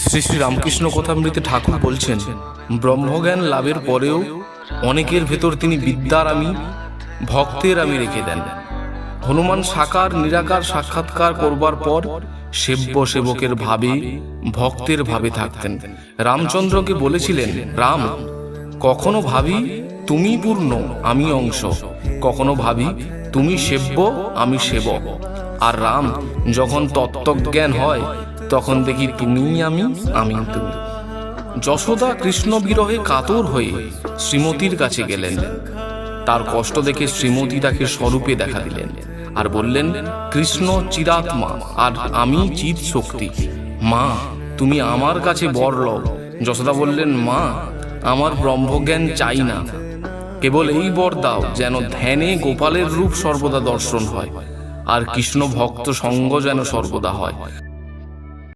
শ্রী শ্রী রামকৃষ্ণ কথামৃতে ঠাকুর বলছেন, ব্রহ্মজ্ঞান লাভের পরেও অনেকের ভেতর তিনি বিদ্যার আমি, ভক্তের আমি রেখে দেন। হনুমান সাকার নিরাকার সাক্ষাৎকার করবার পর সেব্য সেবকের ভাবে, ভক্তের ভাবে থাকতেন। রামচন্দ্রকে বলেছিলেন, রাম, কখনো ভাবি তুমি পূর্ণ আমি অংশ, কখনো ভাবি তুমি সেব্য আমি সেবক। আর রাম যখন তত্ত্বজ্ঞান হয় তখন দেখি তুমি আমি, আমি তুমি। যশোদা কৃষ্ণ বিরহে কাতর হয়ে শ্রীমতীর কাছে গেলেন। তার কষ্ট দেখে শ্রীমতী তাকে স্বরূপে দেখা দিলেন আর বললেন, কৃষ্ণ চিরাত্মা আর আমি চিৎ শক্তি, মা তুমি আমার কাছে বর লও। যশোদা বললেন, মা আমার ব্রহ্মজ্ঞান চাই না, কেবল এই বর দাও যেন ধ্যানে গোপালের রূপ সর্বদা দর্শন হয় আর কৃষ্ণ ভক্ত সঙ্গ যেন সর্বদা হয়।